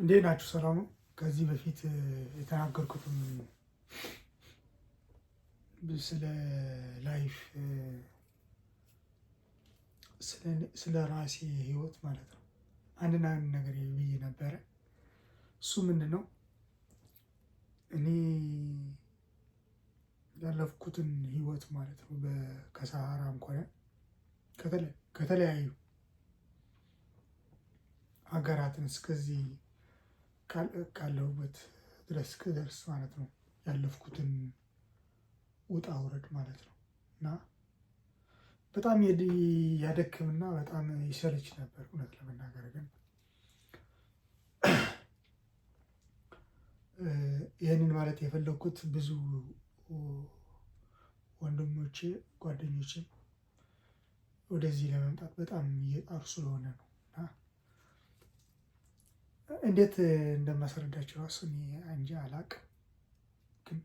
እንዴት ናችሁ? ሰላም ነው። ከዚህ በፊት የተናገርኩትም ስለ ላይፍ ስለ ራሴ ህይወት ማለት ነው አንድና አንድ ነገር ብዬ ነበረ። እሱ ምንድን ነው? እኔ ያለፍኩትን ህይወት ማለት ነው ከሰሃራም ሆነ ከተለያዩ ሀገራትን እስከዚህ ካለሁበት ድረስ ክደርስ ማለት ነው ያለፍኩትን ውጣ ውረድ ማለት ነው። እና በጣም ያደክምና በጣም ይሰለች ነበር እውነት ለመናገር ግን ይህንን ማለት የፈለግኩት ብዙ ወንድሞቼ ጓደኞቼ ወደዚህ ለመምጣት በጣም እየጣሩ ስለሆነ ነው። እና እንዴት እንደማስረዳቸው ራሱ እኔ እንጃ አላቅም። ግን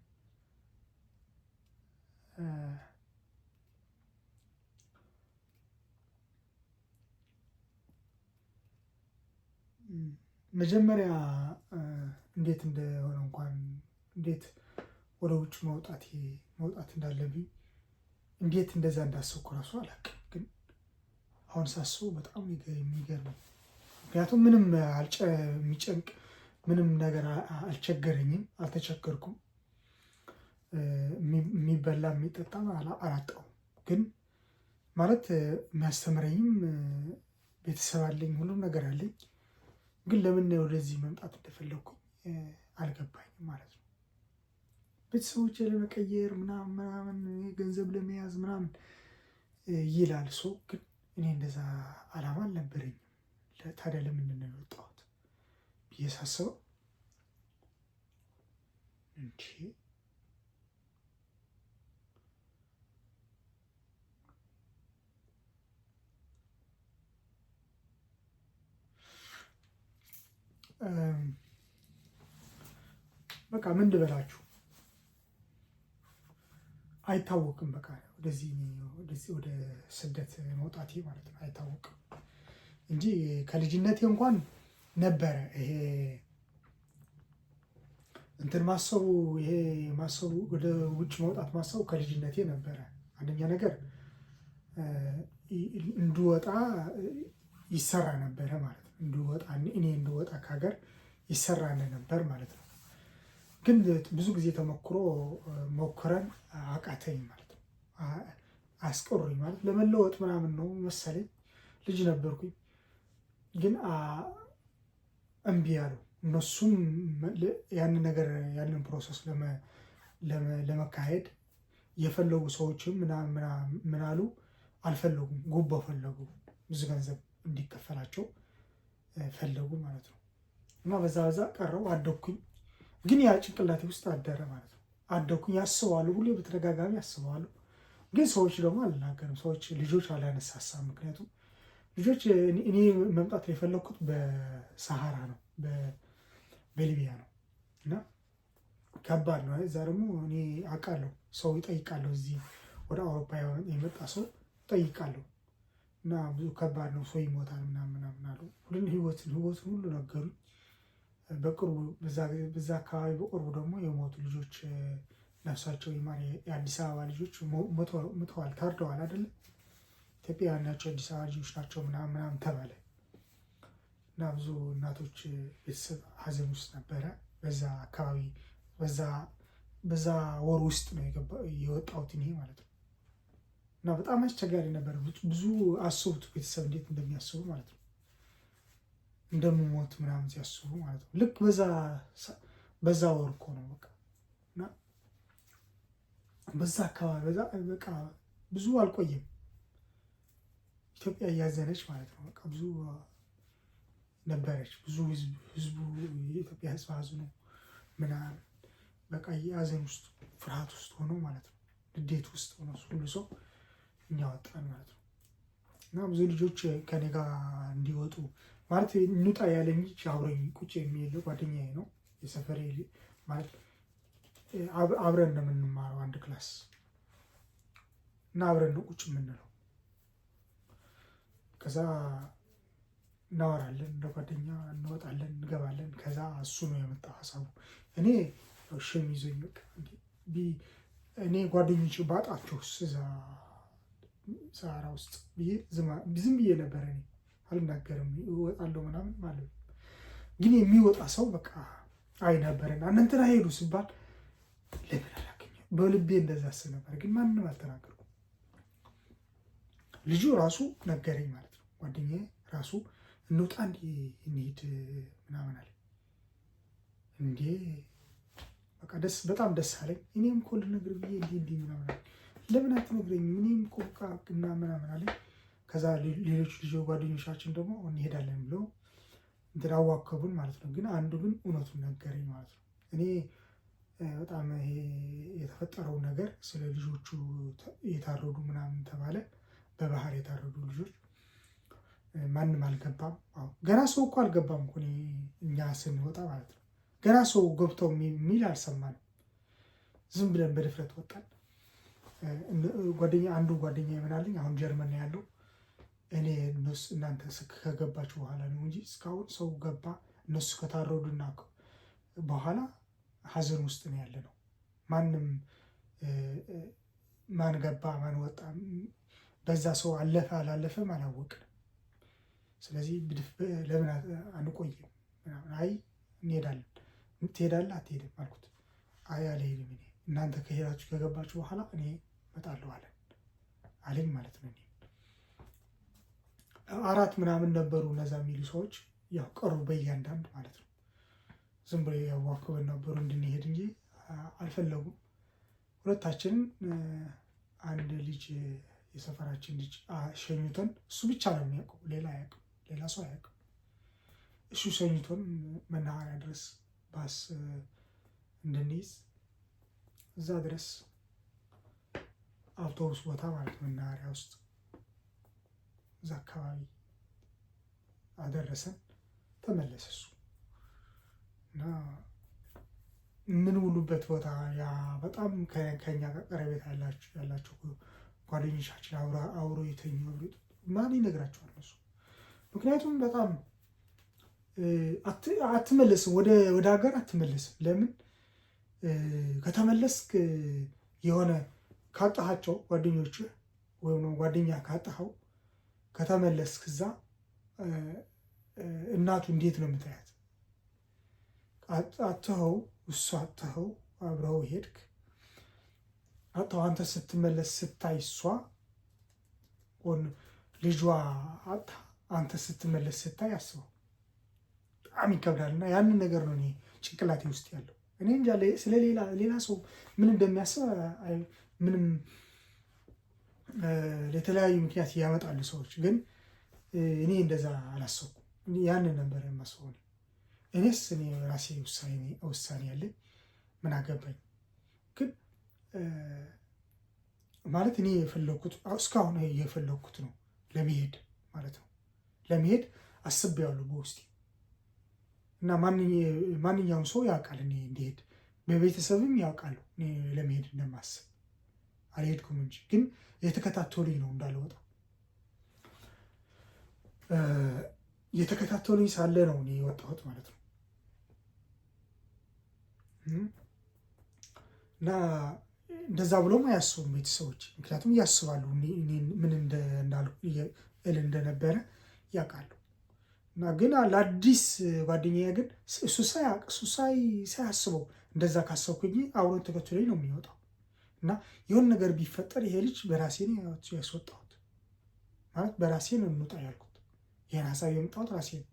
መጀመሪያ እንዴት እንደሆነ እንኳን እንዴት ወደ ውጭ መውጣት እንዳለብኝ እንዴት እንደዛ እንዳሰብኩ ራሱ አላውቅም። ግን አሁን ሳስበው በጣም የሚገርም፣ ምክንያቱም ምንም የሚጨንቅ ምንም ነገር አልቸገረኝም፣ አልተቸገርኩም። የሚበላ የሚጠጣም አላጣሁም። ግን ማለት የሚያስተምረኝም ቤተሰብ አለኝ፣ ሁሉም ነገር አለኝ። ግን ለምን ወደዚህ መምጣት እንደፈለግኩኝ አልገባኝም ማለት ነው። ቤተሰቦች ለመቀየር ምናምን ገንዘብ ለመያዝ ምናምን ይላል ሰው። ግን እኔ እንደዛ አላማ አልነበረኝም። ታዲያ ለምንድን ነው የወጣሁት ብዬ ሳስበው እንጂ በቃ ምን ልበላችሁ አይታወቅም። በቃ ወደዚህ ወደ ስደት መውጣቴ ማለት ነው አይታወቅም እንጂ ከልጅነቴ እንኳን ነበረ ይሄ እንትን ማሰቡ ወደ ውጭ መውጣት ማሰቡ ከልጅነቴ ነበረ። አንደኛ ነገር እንድወጣ ይሰራ ነበረ ማለት ነው። እኔ እንድወጣ ከሀገር ይሰራ ነበር ማለት ነው። ግን ብዙ ጊዜ ሞክረን አቃተኝ ማለት ነው። አስቀሩኝ ማለት ለመለወጥ ምናምን ነው መሰለኝ። ልጅ ነበርኩኝ። ግን እምቢ አሉ እነሱም ያንን ፕሮሰስ ለመካሄድ የፈለጉ ሰዎችም ምን አሉ አልፈለጉም። ጉቦ ፈለጉ፣ ብዙ ገንዘብ እንዲከፈላቸው ፈለጉ ማለት ነው። እና በዛ ቀረው አደኩኝ። ግን ያ ጭንቅላቴ ውስጥ አደረ ማለት ነው። አደኩኝ፣ ያስባሉ፣ ሁሌ በተደጋጋሚ ያስባሉ። ግን ሰዎች ደግሞ አልናገርም። ልጆች አላነሳሳም። ምክንያቱም ልጆች እኔ መምጣት የፈለግኩት በሰሃራ ነው፣ በሊቢያ ነው። እና ከባድ ነው። እዛ ደግሞ እኔ አውቃለሁ፣ ሰው ይጠይቃለሁ፣ እዚህ ወደ አውሮፓ የመጣ ሰው ጠይቃለሁ። እና ብዙ ከባድ ነው፣ ሰው ይሞታል ምናምን አሉ። ህይወትን ሁሉ ነገሩኝ። በቅርቡ በዛ አካባቢ በቅርቡ ደግሞ የሞቱ ልጆች ነፍሳቸው ይማር፣ የአዲስ አበባ ልጆች ሞተዋል፣ ታርደዋል አይደለም፣ ኢትዮጵያውያን ናቸው፣ የአዲስ አበባ ልጆች ናቸው ምናምን ተባለ። እና ብዙ እናቶች ቤተሰብ ሀዘን ውስጥ ነበረ። በዛ አካባቢ በዛ ወር ውስጥ ነው የወጣሁት እኔ ማለት ነው። እና በጣም አስቸጋሪ ነበር። ብዙ አስቡት ቤተሰብ እንዴት እንደሚያስቡ ማለት ነው፣ እንደምሞት ምናምን ሲያስቡ ማለት ነው። ልክ በዛ ወር እኮ ነው በቃ። እና በዛ አካባቢ በቃ ብዙ አልቆየም፣ ኢትዮጵያ እያዘነች ማለት ነው። በቃ ብዙ ነበረች፣ ብዙ ህዝቡ የኢትዮጵያ ህዝብ አዝኖ ምናምን በቃ የሀዘን ውስጥ ፍርሃት ውስጥ ሆኖ ማለት ነው፣ ንዴት ውስጥ ሆኖ ሁሉ ሰው እኛ ወጣን ማለት ነው። እና ብዙ ልጆች ከኔ ጋር እንዲወጡ ማለት እንውጣ ያለኝ ልጅ አብረኝ ቁጭ የሚል ጓደኛዬ ነው፣ የሰፈሬ ማለት አብረን ነው የምንማረው አንድ ክላስ። እና አብረን ነው ቁጭ የምንለው። ከዛ እናወራለን፣ እንደ ጓደኛ እንወጣለን፣ እንገባለን። ከዛ እሱ ነው ያመጣው ሀሳቡ። እኔ ሸም ይዞኝ በቃ እኔ ጓደኞች ባጣቸውስ እዛ ሰሃራ ውስጥ ብዬ ዝም ብዬ ነበረ። እኔ አልናገርም፣ እወጣለሁ ምናምን ማለት ነው። ግን የሚወጣ ሰው በቃ አይ ነበረና እናንተና ሄዱ ሲባል ለምን አላገኘ በልቤ እንደዛ ስል ነበር። ግን ማንም አልተናገርኩም። ልጁ ራሱ ነገረኝ ማለት ነው። ጓደኛዬ ራሱ እንውጣ እንሂድ ምናምን አለ። እንዴ በቃ በጣም ደስ አለኝ። እኔም እኮ ልነግርህ ብዬ እንዲህ ምናምን አለ። ለምን አትነግረኝም? እኔም እኮ በቃ ምናምን አለኝ። ከዛ ሌሎች ጓደኞቻችን ደግሞ እንሄዳለን ብለው እንትን አዋከቡን ማለት ነው። ግን አንዱ ግን እውነቱን ነገረኝ ማለት ነው። እኔ በጣም ይሄ የተፈጠረው ነገር ስለ ልጆቹ የታረዱ ምናምን ተባለ። በባህር የታረዱ ልጆች ማንም አልገባም። ገና ሰው እኮ አልገባም እኮ እኛ ስንወጣ ማለት ነው። ገና ሰው ገብተው የሚል አልሰማንም። ዝም ብለን በድፍረት ወጣን። አንዱ ጓደኛ ይመናልኝ አሁን ጀርመን ነው ያለው። እኔ እናንተ ከገባችሁ በኋላ ነው እንጂ እስካሁን ሰው ገባ እነሱ ከታረዱና በኋላ ሀዘን ውስጥ ነው ያለ ነው። ማንም ማን ገባ ማን ወጣ በዛ ሰው አለፈ አላለፈም አላወቅንም። ስለዚህ ለምን አንቆይም? አይ እንሄዳለን። ትሄዳለህ አትሄድም አልኩት። አይ አልሄድም እኔ እናንተ ከሄዳችሁ ከገባችሁ በኋላ እኔ እመጣለሁ አለኝ ማለት ነው። አራት ምናምን ነበሩ እነዛ የሚሉ ሰዎች ያው ቀሩ በእያንዳንድ ማለት ነው። ዝም ብሎ ያዋክበን ነበሩ እንድንሄድ እንጂ አልፈለጉም። ሁለታችንን አንድ ልጅ የሰፈራችን ልጅ ሸኝቶን፣ እሱ ብቻ ነው የሚያውቀው፣ ሌላ አያውቅም፣ ሌላ ሰው አያውቅም። እሱ ሸኝቶን መናኸሪያ ድረስ ባስ እንድንይዝ እዛ ድረስ አውቶቡስ ቦታ ማለት መናኸሪያ ውስጥ እዛ አካባቢ አደረሰን። ተመለሰ እሱ እና የምንውሉበት ቦታ ያ በጣም ከኛ ጋር ቀረቤታ ያላቸው ጓደኞቻችን አብሮ የተኙ ማን ይነግራቸዋል እሱ። ምክንያቱም በጣም አትመለስም፣ ወደ ሀገር አትመለስም። ለምን ከተመለስክ የሆነ ካጣሃቸው ጓደኞች ወይም ጓደኛ ካጣኸው ከተመለስክ እዛ እናቱ እንዴት ነው የምታያት? አጥተኸው እሱ አጥተኸው አብረኸው ሄድክ አጥተኸው አንተ ስትመለስ ስታይ እሷ ልጇ አጥታ አንተ ስትመለስ ስታይ አስበው፣ በጣም ይከብዳል። እና ያንን ነገር ነው እኔ ጭንቅላቴ ውስጥ ያለው። እኔ እንጃ ሌላ ሰው ምን እንደሚያስብ ምንም ለተለያዩ ምክንያት ያመጣሉ ሰዎች፣ ግን እኔ እንደዛ አላሰብኩም። ያንን ነበር የማስበው። እኔስ ራሴ ውሳኔ ያለኝ ምን አገባኝ። ግን ማለት እኔ የፈለኩት እስካሁን የፈለኩት ነው ለመሄድ ማለት ነው። ለመሄድ አስቤያለሁ በውስጤ እና ማንኛውም ሰው ያውቃል እኔ እንዲሄድ፣ በቤተሰብም ያውቃሉ እኔ ለመሄድ እንደማስብ። አልሄድኩም እንጂ ግን የተከታተሉኝ ነው እንዳልወጣ የተከታተሉኝ ሳለ ነው እኔ የወጣሁት ማለት ነው። እና እንደዛ ብሎም አያስቡም ቤተሰቦች፣ ምክንያቱም ያስባሉ ምን እንደነበረ ያውቃሉ። እና ግን ለአዲስ ጓደኛዬ ግን እሱ ሳያስበው እንደዛ ካሰብኩኝ አብሮን ተከትሎኝ ነው የሚወጣው። እና የሆነ ነገር ቢፈጠር ይሄ ልጅ በራሴ ነው ያስወጣሁት ማለት በራሴ ነው እንውጣ ያልኩት። ይህን ሀሳብ የመጣሁት ራሴ ነው።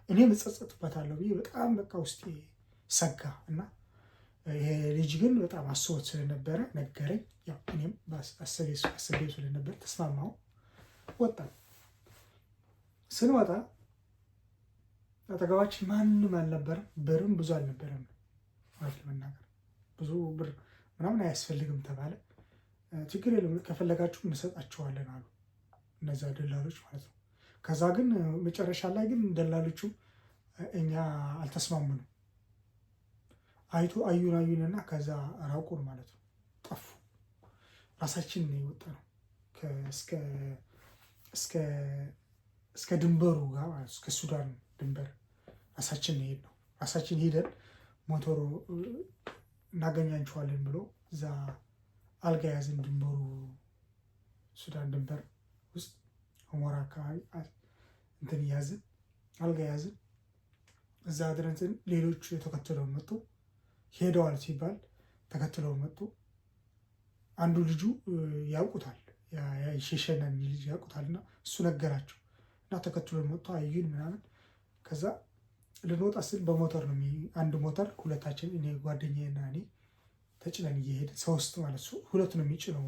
እኔም እጸጸትበታለሁ ብዬ በጣም በቃ ውስጤ ሰጋ እና ይሄ ልጅ ግን በጣም አስቦት ስለነበረ ነገረኝ። ያው እኔም አስቤ ስለነበር ተስማማሁ። ወጣን። ስንወጣ አጠገባችን ማንም አልነበረም። ብርም ብዙ አልነበረም ማለት ለመናገር ብዙ ብር ምናምን አያስፈልግም ተባለ። ችግር የለም ከፈለጋችሁ እንሰጣችኋለን አሉ እነዛ ደላሎች ማለት ነው። ከዛ ግን መጨረሻ ላይ ግን ደላሎቹ እኛ አልተስማሙንም። አዩንና ከዛ ራቁን ማለት ነው። ጠፉ። ራሳችን ነው የወጣነው እስከ እስከ ድንበሩ ጋር እስከ ሱዳን ድንበር ራሳችን ሄድ ነው። ራሳችን ሄደን ሞተሩ እናገኛቸዋለን ብሎ እዛ አልጋ ያዝን። ድንበሩ ሱዳን ድንበር ውስጥ ሁመራ አካባቢ እንትን ያዝን፣ አልጋ ያዝን። እዛ አድረንትን ሌሎቹ ተከትለው መጡ። ሄደዋል ሲባል ተከትለው መጡ። አንዱ ልጁ ያውቁታል፣ የሸሸነን ልጅ ያውቁታልና እሱ ነገራቸው እና ተከትሎ መጥቶ አዩን ምናምን። ከዛ ልንወጣ ስል በሞተር ነው አንድ ሞተር ሁለታችን፣ እኔ ጓደኛዬና እኔ ተጭነን እየሄድን ሶስት ማለት ሁለት ነው የሚጭነው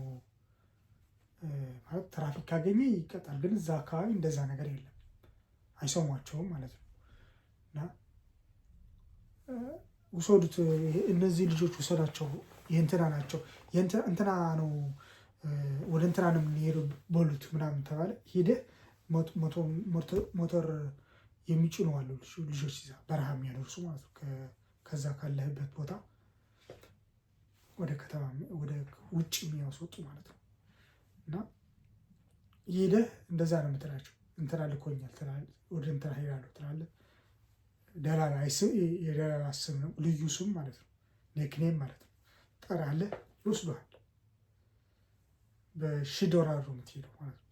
ማለት ትራፊክ ካገኘ ይቀጣል። ግን እዛ አካባቢ እንደዛ ነገር የለም፣ አይሰሟቸውም ማለት ነው። እና ውሰዱት፣ እነዚህ ልጆች ውሰዳቸው፣ የእንትና ናቸው፣ እንትና ነው፣ ወደ እንትና ነው የምንሄደው በሉት ምናምን ተባለ። ሄደህ ሞተር የሚጭኑ አሉ ልጆች እዛ በረሃ የሚያደርሱ ማለት ነው። ከዛ ካለህበት ቦታ ወደ ከተማ ወደ ውጭ የሚያስወጡ ማለት ነው። እና ሄደህ እንደዛ ነው የምትላቸው። እንትና ልኮኛል ትላለህ፣ ወደ እንትና ሄዳለሁ ትላለህ። ደላላ የደላላ ስም ነው፣ ልዩ ስም ማለት ነው፣ ኔክኔም ማለት ነው። ጠራለህ፣ ይወስዱሃል። $1000 ነው የምትሄደው ማለት ነው።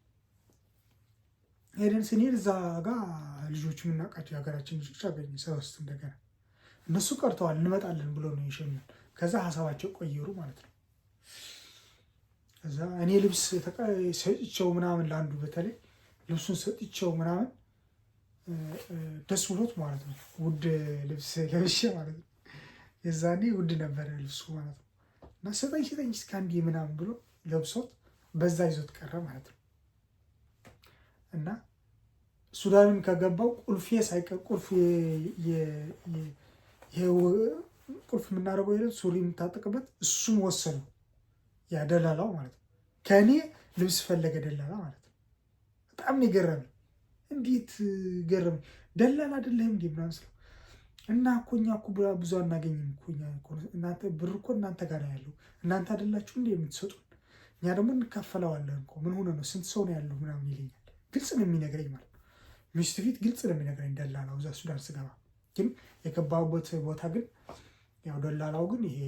ሄደን ስንሄድ እዛ ጋር ልጆች የምናውቃቸው የሀገራችን ልጆች አገኘ ሶስት። እንደገና እነሱ ቀርተዋል እንመጣለን ብሎ ነው የሸኙን። ከዛ ሀሳባቸው ቆየሩ ማለት ነው። ከዛ እኔ ልብስ ሰጥቼው ምናምን ለአንዱ በተለይ ልብሱን ሰጥቼው ምናምን ደስ ብሎት ማለት ነው። ውድ ልብስ ለብሼ ማለት ነው። የዛኔ ውድ ነበረ ልብሱ ማለት ነው። እና ስጠኝ እስከ አንዴ ምናምን ብሎ ለብሶት በዛ ይዞት ቀረ ማለት ነው። እና ሱዳንን ከገባው ቁልፌ ሳይቀር ቁልፍ የምናደርገው የለም ሱሪ የምታጠቅበት እሱን ወሰነው፣ ያ ደላላው ማለት ነው። ከእኔ ልብስ ፈለገ ደላላ ማለት ነው። በጣም ነው የገረመኝ። እንዴት ገረመኝ። ደላላ አይደለህም እንዴ ምናምን ስለው እና እኮ እኛ እኮ ብዙ አናገኝም እኮ እናንተ ብር እኮ እናንተ ጋር ያለው እናንተ አይደላችሁ እንዴ የምትሰጡን? እኛ ደግሞ እንካፈለዋለን እኮ ምን ሆነ ነው ስንት ሰው ነው ያለው ምናምን ይለኛል። ግልጽ ነው የሚነግረኝ ማለት ነው። ሚስት ፊት ግልጽ ነው የሚነግረኝ ደላላው። እዛ ሱዳን ስገባ ግን የገባሁበት ቦታ ግን ያው ደላላው ግን ይሄ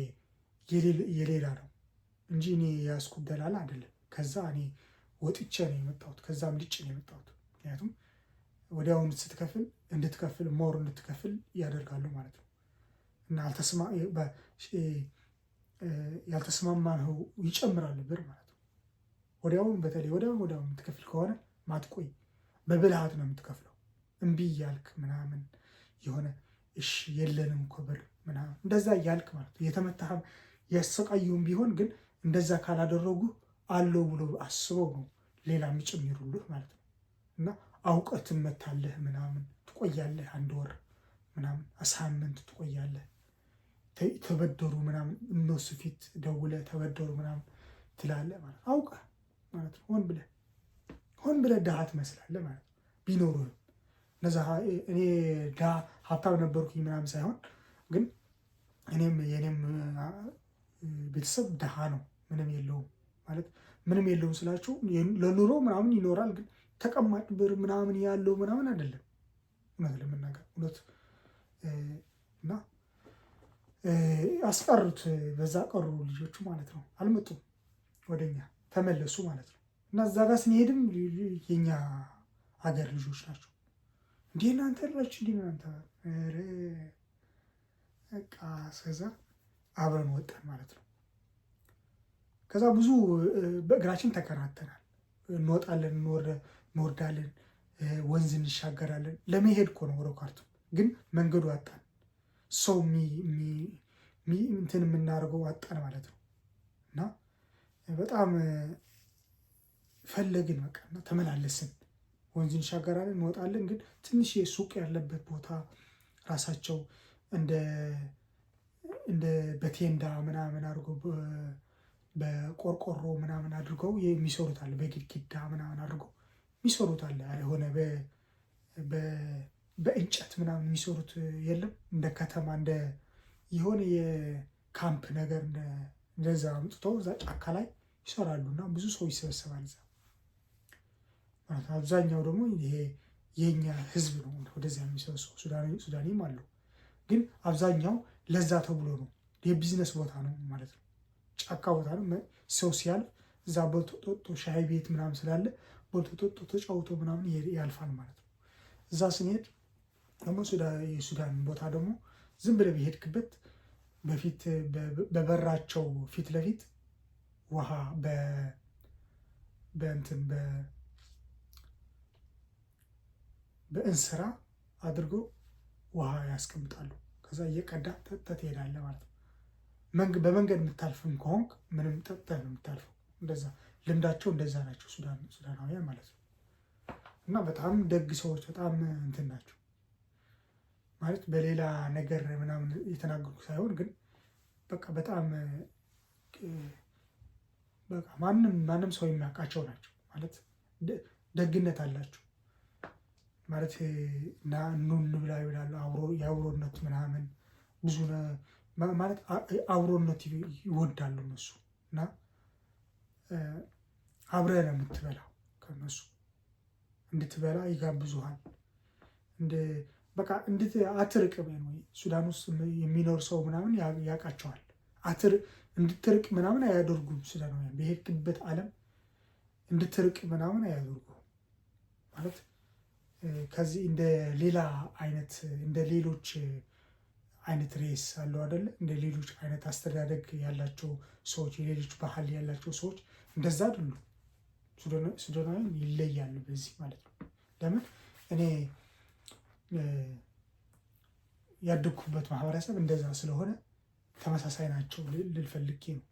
የሌላ ነው እንጂ እኔ የያዝኩት ደላላ አይደለም። ከዛ እኔ ወጥቼ ነው የመጣሁት፣ ከዛም ልጭ ነው የመጣሁት። ምክንያቱም ወዲያውኑ ስትከፍል እንድትከፍል ሞር እንድትከፍል ያደርጋሉ ማለት ነው። እና ያልተስማማኸው ይጨምራል ብር ማለት ነው። ወዲያውኑ በተለይ ወዲያውኑ የምትከፍል ከሆነ ማትቆይ በብልሃት ነው የምትከፍለው። እምቢ እያልክ ምናምን የሆነ እሺ የለንም እኮ ብር ምናምን እንደዛ እያልክ ማለት ነው። የተመታህም ያሰቃዩም ቢሆን ግን እንደዛ ካላደረጉ አለው ብሎ አስበው ነው ሌላ የሚጨምሩልህ ማለት ነው። እና አውቀህ ትመታለህ ምናምን ትቆያለህ፣ 1 ወር ምናምን 18 ትቆያለህ። ተበደሩ ምናምን እነሱ ፊት ደውለህ ተበደሩ ምናምን ትላለህ ማለት አውቀህ ማለት ነው። ሆን ብለህ ድሃ ትመስላለህ ማለት ነው። ቢኖሩህም እነዛ እኔ ድሃ ሀብታም ነበርኩኝ ምናምን ሳይሆን ግን የኔም ቤተሰብ ድሃ ነው፣ ምንም የለውም ማለት ምንም የለውም ስላቸው ለኑሮ ምናምን ይኖራል፣ ግን ተቀማጭ ብር ምናምን ያለው ምናምን አይደለም። እውነት ለመናገር እውነት እና አስቀሩት፣ በዛ ቀሩ ልጆቹ ማለት ነው። አልመጡም፣ ወደኛ ተመለሱ ማለት ነው። እና እዛ ጋር ስንሄድም የኛ ሀገር ልጆች ናቸው። እንዲህ እናንተ ላችሁ እንዲህ እናንተ በቃ እስከዛ አብረን ወጣን ማለት ነው። ከዛ ብዙ በእግራችን ተከራተናል። እንወጣለን፣ እንወርዳለን፣ ወንዝ እንሻገራለን። ለመሄድ እኮ ነው ወደ ካርቱም፣ ግን መንገዱ አጣን። ሰው እንትን የምናደርገው አጣን ማለት ነው። እና በጣም ፈለግን በቃ እና ተመላለስን። ወንዝ እንሻገራለን፣ እንወጣለን። ግን ትንሽ የሱቅ ያለበት ቦታ ራሳቸው እንደ በቴንዳ ምናምን አድርገው በቆርቆሮ ምናምን አድርገው የሚሰሩት አለ። በግድግዳ ምናምን አድርገው የሚሰሩት አለ። የሆነ በእንጨት ምናምን የሚሰሩት የለም። እንደ ከተማ እንደ የሆነ የካምፕ ነገር እንደዛ አምጥተው እዛ ጫካ ላይ ይሰራሉ እና ብዙ ሰው ይሰበሰባል እዛ ማለት ነው። አብዛኛው ደግሞ ይሄ የኛ ህዝብ ነው ወደዚያ የሚሰበሰው። ሱዳኒም አሉ፣ ግን አብዛኛው ለዛ ተብሎ ነው። የቢዝነስ ቦታ ነው ማለት ነው። ጫካ ቦታ ነው። ሰው ሲያልፍ እዛ በልቶ ጠጥቶ ሻይ ቤት ምናምን ስላለ በልቶ ጠጥቶ ተጫውቶ ምናምን ያልፋል ማለት ነው። እዛ ስንሄድ ደግሞ የሱዳን ቦታ ደግሞ ዝም ብለህ የሄድክበት በፊት በበራቸው ፊት ለፊት ውሃ በእንስራ አድርጎ ውሃ ያስቀምጣሉ። ከዛ እየቀዳ ጠጥተህ ትሄዳለህ ማለት ነው። በመንገድ የምታልፍም ከሆንክ ምንም ጠጥተህ ነው የምታልፈው። እንደዛ ልምዳቸው እንደዛ ናቸው ሱዳናውያን ማለት ነው። እና በጣም ደግ ሰዎች፣ በጣም እንትን ናቸው ማለት በሌላ ነገር ምናምን የተናገርኩ ሳይሆን ግን በቃ በጣም በቃ ማንም ሰው የሚያውቃቸው ናቸው ማለት ደግነት አላቸው ማለት እና ኑ እንብላ ይላሉ። የአብሮነት ምናምን ብዙ ማለት አብሮነት ይወዳሉ እነሱ እና አብረህ ነው የምትበላው ከነሱ እንድትበላ ይጋብዙሃል። በቃ አትርቅም ወይ ሱዳን ውስጥ የሚኖር ሰው ምናምን ያውቃቸዋል። እንድትርቅ ምናምን አያደርጉም። ሱዳናውያን በሄድክበት ዓለም እንድትርቅ ምናምን አያደርጉም ማለት ከዚህ እንደ ሌላ አይነት እንደ ሌሎች አይነት ሬስ አለው አይደለ? እንደ ሌሎች አይነት አስተዳደግ ያላቸው ሰዎች፣ የሌሎች ባህል ያላቸው ሰዎች እንደዛ አይደሉም። ሱዳናውያን ይለያሉ በዚህ ማለት ነው። ለምን እኔ ያደግኩበት ማህበረሰብ እንደዛ ስለሆነ ተመሳሳይ ናቸው ልል ፈልጌ ነው።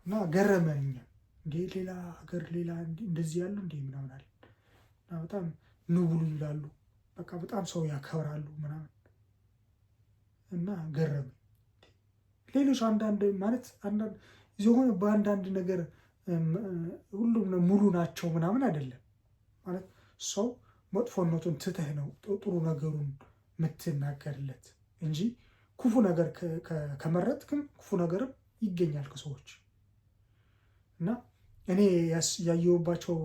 እና ገረመን እኛ እንዴ ሌላ ሀገር ሌላ እንደዚህ ያሉ እንዴ ምናምን አለ እና በጣም ኑ ብሉ ይላሉ። በቃ በጣም ሰው ያከብራሉ ምናምን እና ገረመን። ሌሎች አንዳንድ ማለት አንዳንድ የሆነ በአንዳንድ ነገር ሁሉም ሙሉ ናቸው ምናምን አይደለም ማለት ሰው መጥፎነቱን ትተህ ነው ጥሩ ነገሩን የምትናገርለት እንጂ ክፉ ነገር ከመረጥክም ክፉ ነገርም ይገኛል ከሰዎች እና እኔ ያየሁባቸው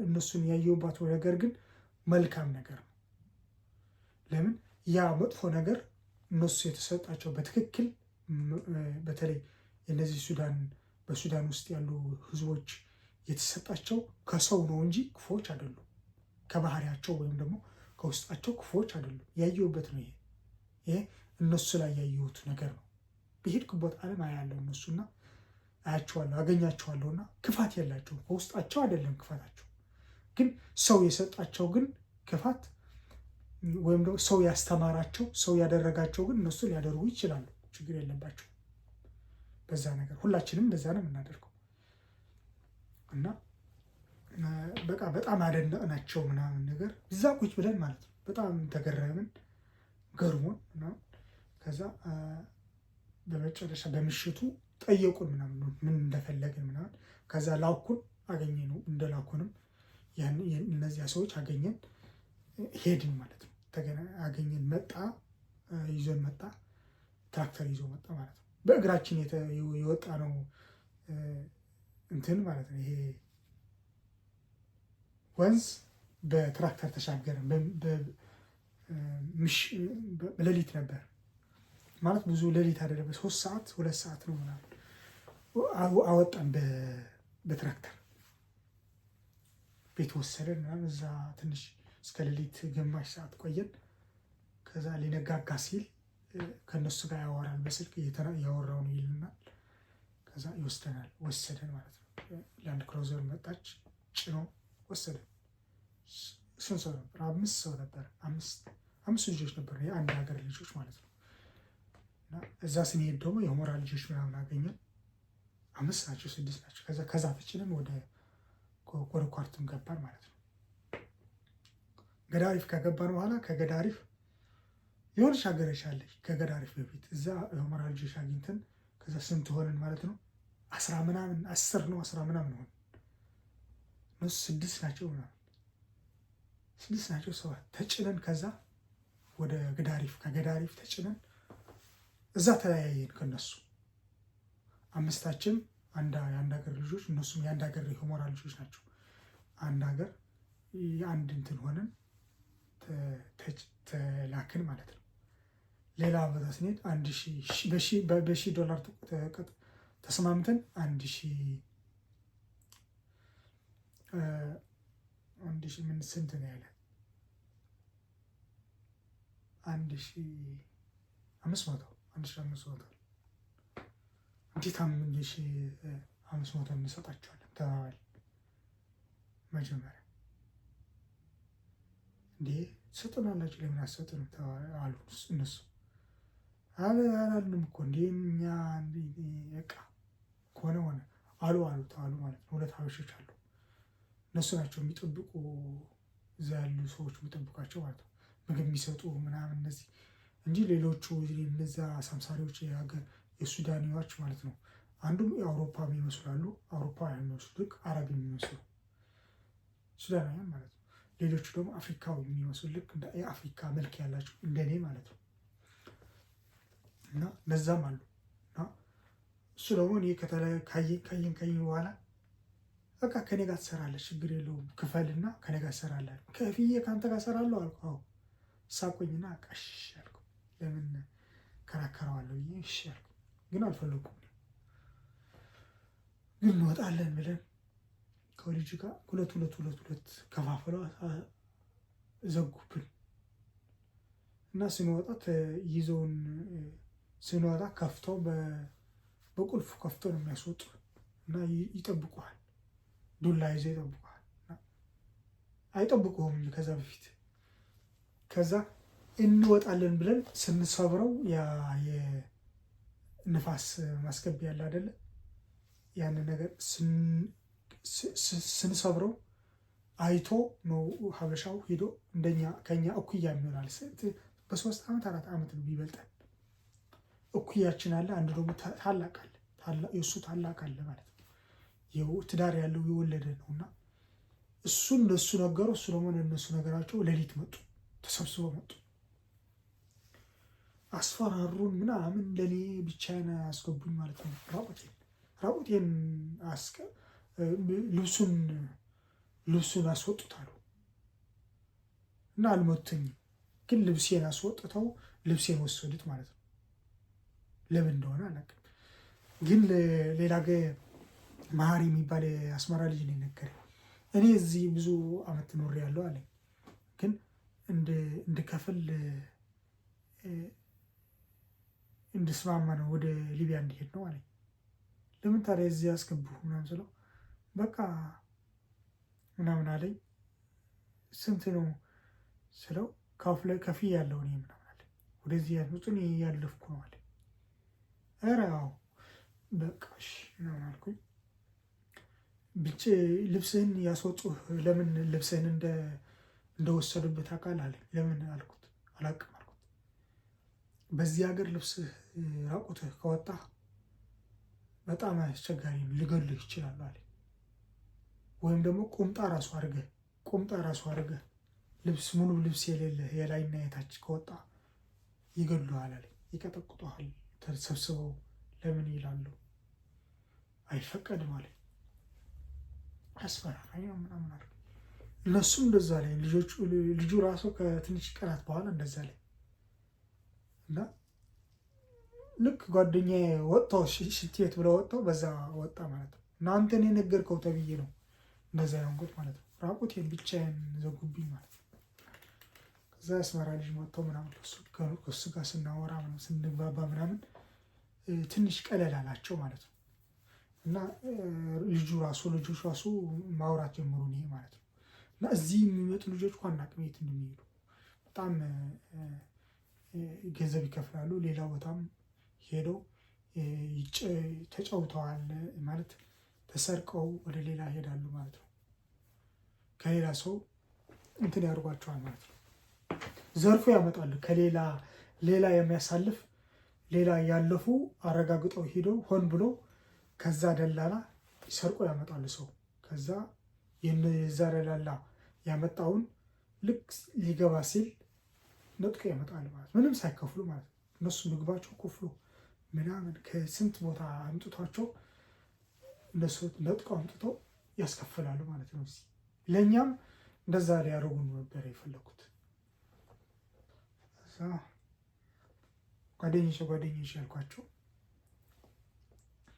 እነሱን ያየሁባቸው ነገር ግን መልካም ነገር ነው። ለምን ያ መጥፎ ነገር እነሱ የተሰጣቸው በትክክል በተለይ የነዚህ በሱዳን ውስጥ ያሉ ህዝቦች የተሰጣቸው ከሰው ነው እንጂ ክፉዎች አይደሉም። ከባህሪያቸው ወይም ደግሞ ከውስጣቸው ክፉዎች አይደሉም። ያየሁበት ነው። ይሄ እነሱ ላይ ያየሁት ነገር ነው። በሄድኩበት ዓለም አያለው እነሱና አያቸዋለሁ፣ አገኛቸዋለሁና ክፋት የላቸውም። ከውስጣቸው አይደለም ክፋታቸው፣ ግን ሰው የሰጣቸው ግን ክፋት ወይም ደግሞ ሰው ያስተማራቸው ሰው ያደረጋቸው ግን እነሱ ሊያደርጉ ይችላሉ። ችግር የለባቸው በዛ ነገር። ሁላችንም እንደዛ ነው የምናደርገው እና በቃ በጣም አደነቅናቸው ምናምን ነገር እዛ ቁጭ ብለን ማለት ነው። በጣም ተገረምን፣ ገርሞን ምናምን ከዛ በመጨረሻ በምሽቱ ጠየቁን ምናምን ምን እንደፈለግን ምናምን ከዛ ላኩን። አገኘ ነው እንደ ላኩንም እነዚያ ሰዎች አገኘን፣ ሄድን ማለት ነው። አገኘን፣ ይዞን መጣ፣ ትራክተር ይዞ መጣ ማለት ነው። በእግራችን የወጣ ነው እንትን ማለት ነው። ይሄ ወንዝ በትራክተር ተሻገረን። ሌሊት ነበር ማለት ብዙ ሌሊት አይደለም፣ 3 ሰዓት 2 ሰዓት ነው ምናምን አወጣን በትራክተር ቤት ወሰደን ምናምን። እዛ ትንሽ እስከ ሌሊት ግማሽ ሰዓት ቆየን። ከዛ ሊነጋጋ ሲል ከነሱ ጋር ያወራል፣ በስልክ ያወራው ነው ይልናል። ከዛ ወሰደን ማለት ነው። ላንድ ክሮዘር መጣች፣ ጭኖ ወሰደን። ስንት ሰው ነበር? 5 ሰው ነበር። 5 ልጆች ነበር፣ የአንድ ሀገር ልጆች ማለት ነው። እና እዛ ስንሄድ ደግሞ የሁመራ ልጆች ምናምን አገኘን። 5 ናቸው 6 ናቸው። ከዛ ተጭነን ወደ ኳርቱም ገባን ማለት ነው። ገዳሪፍ ከገባን በኋላ ከገዳሪፍ የሆነች ሀገረች አለች። ከገዳሪፍ በፊት እዛ የሁመራ ልጆች አግኝተን ከዛ ስንት ሆነን ማለት ነው 10 ምናምን 10 ነው 10 ምናምን ሆነ። እነሱ 6 ናቸው ምናምን 6 ናቸው 7 ተጭነን ከዛ ወደ ገዳሪፍ ከገዳሪፍ ተጭነን እዛ ተለያየን ከነሱ። 5ታችን የአንድ ሀገር ልጆች፣ እነሱም የአንድ ሀገር የሁመራ ልጆች ናቸው። አንድ ሀገር የአንድ እንትን ሆነን ተላክን ማለት ነው። ሌላ ቦታ ስንሄድ $1000 ተስማምተን 1000 ምን ስንት ነው ያለ 1500 እንዴት 1500 እንሰጣቸዋለን ተባባል። መጀመሪያ እንዴ ትሰጡናላችሁ ለምን አትሰጡንም አሉ እነሱ። አላልንም እኮ እንዴ እኛ በቃ ከሆነ ሆነ አሉ ማለት ነው። ሁለት ሀበሾች አሉ። እነሱ ናቸው የሚጠብቁ እዛ ያሉ ሰዎች የሚጠብቃቸው ማለት ነው። ምግብ የሚሰጡ ምናምን እነዚህ እንጂ ሌሎቹ እነዛ ሳምሳሪዎች የሱዳኒዎች ማለት ነው። አንዱም የአውሮፓ የሚመስላሉ አውሮፓ የሚመስሉ ልክ አረብ የሚመስሉ ሱዳናውያን ማለት ነው። ሌሎቹ ደግሞ አፍሪካዊ የሚመስሉ ልክ እንደ የአፍሪካ መልክ ያላቸው እንደኔ ማለት ነው። እና እነዛም አሉ። እና እሱ ደግሞ እኔ ካየን በኋላ በቃ ከኔ ጋር ትሰራለህ ችግር የለውም ክፈልና ከኔ ጋር ትሰራለህ። ከፍዬ ከአንተ ጋር እሰራለሁ አልኩ። አዎ ሳቆኝና እሺ አልኩ። ለምን ከራከረዋለሁ ብዬ እሺ አልኩ። ግን አልፈለኩም። ግን እንወጣለን ብለን ከልጅ ጋር ሁለት ከፋፍለው ዘጉብን እና ስንወጣ ከፍተው በቁልፍ ከፍተው ነው የሚያስወጡ እና ይጠብቁሃል። ዱላ ይዘው ይጠብቁሃል። አይጠብቁህም ከዛ በፊት ከዛ እንወጣለን ብለን ስንሰብረው የንፋስ ማስገቢያ ያለ አይደለ? ያንን ነገር ስንሰብረው አይቶ ነው ሀበሻው ሄዶ ከኛ እኩያ የሚሆናል። በ3 ዓመት 4 ዓመት ነው ቢበልጠን። እኩያችን አለ፣ አንዱ ደግሞ ታላቅ አለ። የእሱ ታላቅ አለ ማለት ነው። ትዳር ያለው የወለደ ነው እና እሱን ለእሱ ነገረው። እሱ ደግሞ ለእነሱ ነገራቸው። ሌሊት መጡ፣ ተሰብስበው መጡ። አስፈራሩን ምናምን። ለእኔ ብቻዬን አስገቡኝ ማለት ነው። ራቁቴን ልብሱን አስወጡታሉ እና አልመቱኝም። ግን ልብሴን አስወጥተው ልብሴን ወሰዱት ማለት ነው። ለምን እንደሆነ አላውቅም። ግን ሌላ መሀሪ የሚባል አስመራ ልጅ ነው የነገረኝ። እኔ እዚህ ብዙ አመት ኖሬያለሁ አለኝ። ግን እንድከፍል እንድስማማ ነው ወደ ሊቢያ እንዲሄድ ነው አለኝ። ለምን ታዲያ እዚህ ያስገቡ ምናምን ስለው በቃ ምናምን አለኝ። ስንት ነው ስለው ከፍዬ ያለው እኔ ምናምን አለኝ። ወደዚህ ያሉትን ያለፍኩ ነው አለኝ። ኧረ አዎ በቃ እሺ ምናምን አልኩኝ። ብቻ ልብስህን ያስወጡህ ለምን ልብስህን እንደወሰዱበት አውቃለሁ አለኝ። ለምን አልኩት። አላውቅም አልኩት። በዚህ ሀገር ልብስህ ራቁትህ ከወጣህ በጣም አስቸጋሪ ነው፣ ሊገሉህ ይችላሉ አለኝ። ወይም ደግሞ ቁምጣ ራሱ አድርገህ ሙሉ ልብስ የሌለህ የላይና የታች ከወጣ ይገሉሃል አለኝ። ይቀጠቅጡሃል ተሰብስበው ለምን ይላሉ። አይፈቀድም አለኝ። አስፈራራኝ ነው ምናምን አለ። እነሱም እንደዛ ላይ ልጁ ራሱ ከትንሽ ቀናት በኋላ እንደዛ ላይ እና ልክ ጓደኛዬ ወጥተው ሽንት ቤት ብለው ወጥተው በዛ ወጣ ማለት ነው። እናንተን የነገርከው ተብዬ ነው እንደዛ የሆንኩት ማለት ነው። ራቁቴን ብቻዬን ዘጉብኝ ማለት ነው። ከዛ አስመራ ልጅ መጥተው ምናምን ከእሱ ጋር ስናወራ ስንግባባ ምናምን ትንሽ ቀለል አላቸው ማለት ነው። እና ልጆች ራሱ ማውራት ጀምሩ እኔ ማለት ነው። እና እዚህ የሚመጡ ልጆች ዋና ቅሜት እንደሚሄዱ በጣም ገንዘብ ይከፍላሉ። ሌላ ቦታም ሄደው ተጫውተዋል ማለት ተሰርቀው ወደ ሌላ ይሄዳሉ ማለት ነው። ከሌላ ሰው እንትን ያደርጓቸዋል ማለት ነው። ዘርፎ ያመጣሉ። ሌላ የሚያሳልፍ ሌላ ያለፉ አረጋግጠው ሄደው ሆን ብሎ ከዛ ደላላ ሰርቆ ያመጣሉ ሰው። ከዛ የዛ ደላላ ያመጣውን ልክ ሊገባ ሲል ነጥቆ ያመጣል ማለት ምንም ሳይከፍሉ ማለት ነው። እነሱ ምግባቸው ከፍሎ ምናምን ከስንት ቦታ አምጥቷቸው እነሱ ነጥቀው አምጥተው ያስከፍላሉ ማለት ነው። ለእኛም እንደዛ ሊያደርጉ ነበር የፈለጉት። ጓደኞቼ ያልኳቸው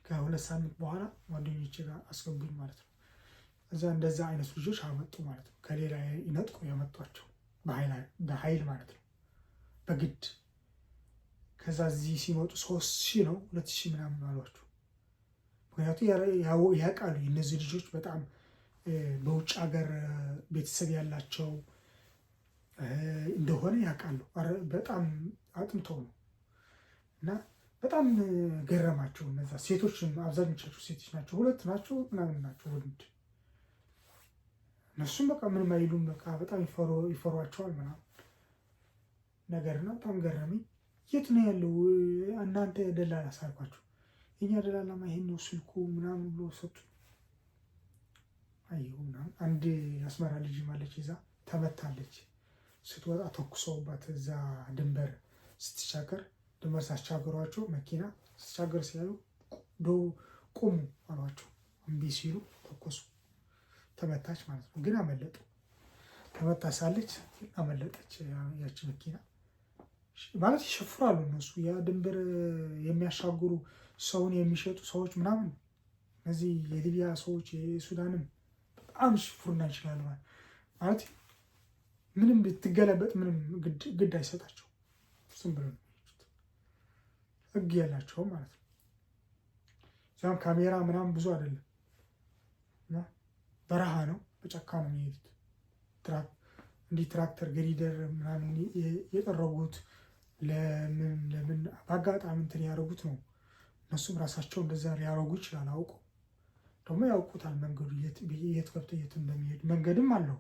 ከ2 ሳምንት በኋላ ጓደኞቼ ጋር አስገቡኝ ማለት ነው። እዛ እንደዛ አይነት ልጆች አመጡ ማለት ነው። ከሌላ ይነጥቁ ያመጧቸው በኃይል ማለት ነው፣ በግድ። ከዛ እዚህ ሲመጡ 3000 ነው 2000 ምናምን አሏቸው። ምክንያቱም ያውቃሉ እነዚህ ልጆች በጣም በውጭ ሀገር ቤተሰብ ያላቸው እንደሆነ ያውቃሉ። በጣም አጥንተው ነው እና በጣም ገረማቸው። እነዛ ሴቶችም አብዛኞቻቸው ሴቶች ናቸው፣ 2 ናቸው ምናምን ናቸው ወንድ። እነሱም በቃ ምንም አይሉም፣ በቃ በጣም ይፈሯቸዋል ምናምን ነገር እና በጣም ገረመኝ። የት ነው ያለው እናንተ ደላላ ሳልኳቸው፣ የኛ ደላላማ ይሄን ነው ስልኩ ምናምን ብሎ ሰጡ። አየሁ ምናምን። አንድ አስመራ ልጅ ማለች ይዛ ተመታለች። ስትወጣ ተኩሰውባት እዛ ድንበር ስትሻገር፣ ድንበር ሳሻገሯቸው መኪና ስትሻገር ሲያዩ ቁሙ አሏቸው። እምቢ ሲሉ ተኮሱ። ተመታች ማለት ነው። ግን አመለጡ። ተመታ ሳለች አመለጠች ያቺ መኪና ማለት ይሸፍራሉ እነሱ። ያ ድንበር የሚያሻግሩ ሰውን የሚሸጡ ሰዎች ምናምን እነዚህ የሊቢያ ሰዎች የሱዳንም በጣም ሽፉርና ይችላሉ ማለት ምንም ብትገለበጥ ምንም ግድ አይሰጣቸው። ዝም ብሎ ነው ህግ ያላቸው ማለት ነው። እዚያም ካሜራ ምናምን ብዙ አይደለም፣ በረሃ ነው፣ በጫካ ነው የሚሄዱት። እንዲህ ትራክተር ግሪደር ምናምን የጠረጉት ለምን በአጋጣሚ እንትን ያደረጉት ነው። እነሱም ራሳቸው እንደዛ ሊያደርጉ ይችላል። አውቀው ደግሞ ያውቁታል መንገዱ የት ገብቶ የት እንደሚሄድ። መንገድም አለው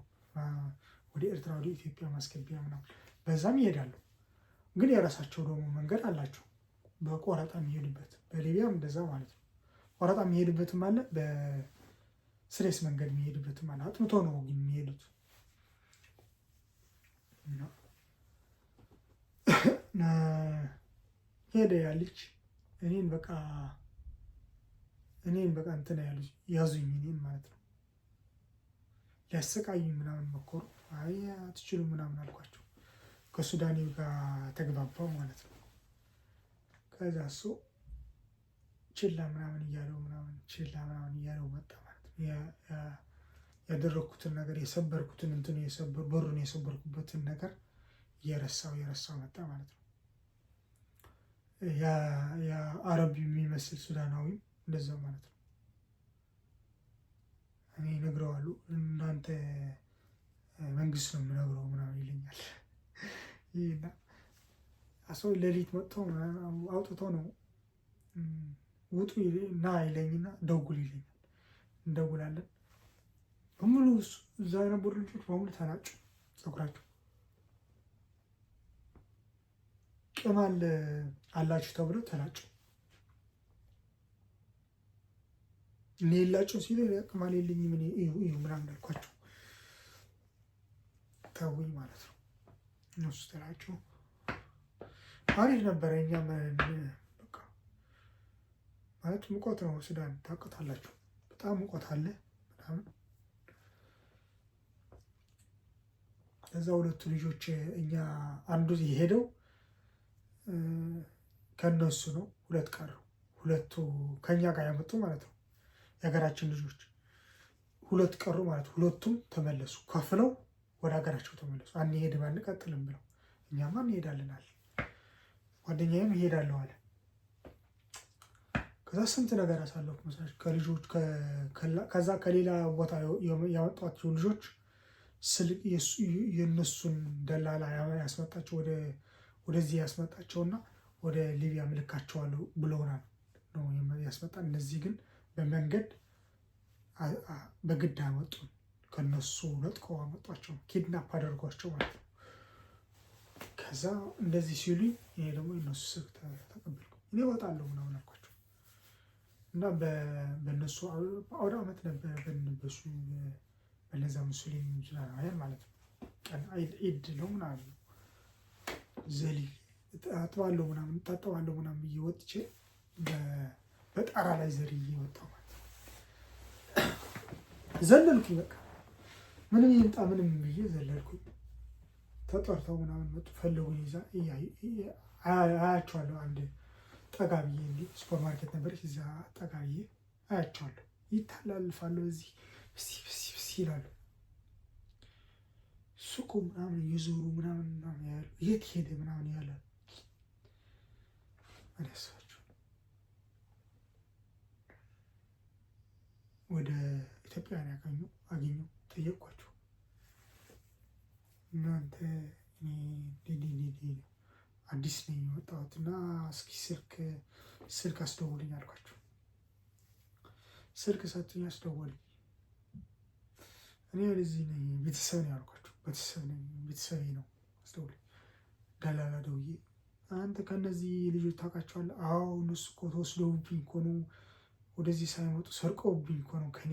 ወደ ኤርትራ ወደ ኢትዮጵያ ማስገቢያ ምናምን፣ በዛም ይሄዳሉ። ግን የራሳቸው ደግሞ መንገድ አላቸው በቆረጣ የሚሄዱበት። በሊቢያም እንደዛ ማለት ነው። ቆረጣ የሚሄዱበትም አለ፣ በስሬስ መንገድ የሚሄዱበትም አለ። አጥንቶ ነው ግን የሚሄዱት። ሄደ ያለች እኔን በቃ እንትን ያዙኝ እኔን ማለት ነው። ሊያሰቃዩኝ ምናምን መኮሩ። አይ አትችሉም ምናምን አልኳቸው። ከሱዳኔው ጋር ተግባባው ማለት ነው። ከዛ እሱ ችላ ምናምን እያለው መጣ ማለት ነው። ያደረግኩትን ነገር የሰበርኩትን በሩን የሰበርኩበትን ነገር እየረሳው መጣ ማለት ነው። የአረብ የሚመስል ሱዳናዊም እንደዛው ማለት ነው። እኔ እነግረዋለሁ እናንተ መንግስት ነው የምነግረው ምናምን ይለኛል። ይህና ሰው ሌሊት መጥተው አውጥተው ነው ውጡ ና ይለኝና ደውል ይለኛል። እንደውላለን። በሙሉ እዛ የነበሩ ልጆች በሙሉ ተላጩ ፀጉራቸው። ቅማል አላችሁ ተብሎ ተላጩ። እኔ የላቸው ሲሉ ቅማል የለኝም እኔ እዩ ምናምን አልኳቸው። ተውኝ ማለት ነው። እነሱ ተላጩ። አሪፍ ነበረ። እኛ በቃ ማለት ሙቀት ነው ሱዳን ታውቁታላችሁ። በጣም ሙቀት አለ ምናምን። ከዛ 2 ልጆች እኛ አንዱ የሄደው ከነሱ ነው። 2 ቀሩ። 2ቱ ከኛ ጋር ያመጡ ማለት ነው የሀገራችን ልጆች 2 ቀሩ ማለት 2ቱም ተመለሱ። ከፍለው ወደ ሀገራቸው ተመለሱ። አንሄድም አንቀጥልም ብለው እኛማ እንሄዳለን አለ። ጓደኛዬም እሄዳለሁ አለ። ከዛ ስንት ነገር አሳለፉ መሰላችሁ ከልጆች ከዛ ከሌላ ቦታ ያመጧቸው ልጆች የእነሱን ደላላ ያስመጣቸው ወደዚህ ያስመጣቸውና ወደ ሊቢያ ምልካቸዋለሁ ብለውናል ነው ያስመጣን። እነዚህ ግን በመንገድ በግድ አመጡን። ከነሱ ነጥቀው አመጧቸው፣ ኪድናፕ አደርጓቸው ማለት ነው። ከዛ እንደዚህ ሲሉኝ ይሄ ደግሞ የነሱ ስልክ ተቀበልኩ። እኔ እወጣለሁ ምናምን አልኳቸው እና በእነሱ አውደ ዓመት ነበር በነሱ በነዛ ሙስሊም ሱዳናውያን ማለት ነው። ቀን ኢድ ነው ምናምን ዘሊ አጥባለሁ ምናምን ታጠባለሁ ምናምን ብዬ ወጥቼ በጣራ ላይ ዘልዬ ወጣሁ ማለት ነው። ዘለልኩኝ በቃ ምንም ይምጣ ምንም ብዬ ዘለልኩኝ። ተጠርተው ምናምን መጡ። ፈለጉኝ። ይዛ አያቸዋለሁ። አንድ ጠጋ ብዬ እንዲህ ሱፐር ማርኬት ነበረች። እዛ ጠጋ ብዬ አያቸዋለሁ። ይታላልፋሉ። እዚህ ብስ ይላሉ። ሱቁ ምናምን እየዞሩ ምናምን ያሉ የት ሄደ ምናምን ያለ አነሳቸው። ወደ ኢትዮጵያውያን አገኙ ጠየቅኳቸው። እናንተ አዲስ ነኝ የወጣሁት እና እስኪ ስልክ አስደውልኝ አልኳቸው። ስልክ ሰጡኝ፣ አስደወልኝ። እኔ ወደዚህ ነኝ ቤተሰብ ነው ያልኳቸው። ቤተሰቤ ነው አስደውልኝ። ደላላ ደውዬ አንተ ከእነዚህ ልጆች ታውቃቸዋለህ? አዎ እነሱ እኮ ተወስደውብኝ እኮ ነው፣ ወደዚህ ሳይመጡ ሰርቀውብኝ እኮ ነው፣ ከኔ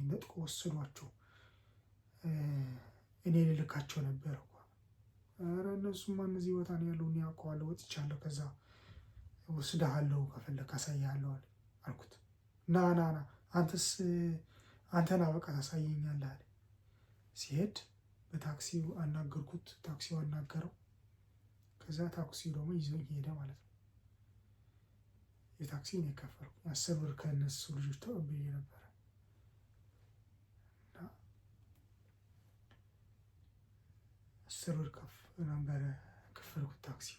ነጥቆ ወሰዷቸው። እኔ ልልካቸው ነበር እኮ። ኧረ እነሱማ እነዚህ ቦታ ነው ያለው፣ እኔ አውቀዋለሁ፣ ወጥቻለሁ፣ ከዛ ወስደሃለሁ፣ ከፈለክ አሳይሃለሁ አልኩት። ና አንተና በቃ ታሳየኛለህ አለ። ሲሄድ በታክሲው አናገርኩት፣ ታክሲው አናገረው። ከዛ ታክሲው ደግሞ ይዞኝ ሄደ ማለት ነው። የታክሲ ነው የከፈልኩ። 10 ብር ከእነሱ ልጆች ተቀብዬ ነበረ እና 10 ብር ነበረ ከፈልኩት። ታክሲ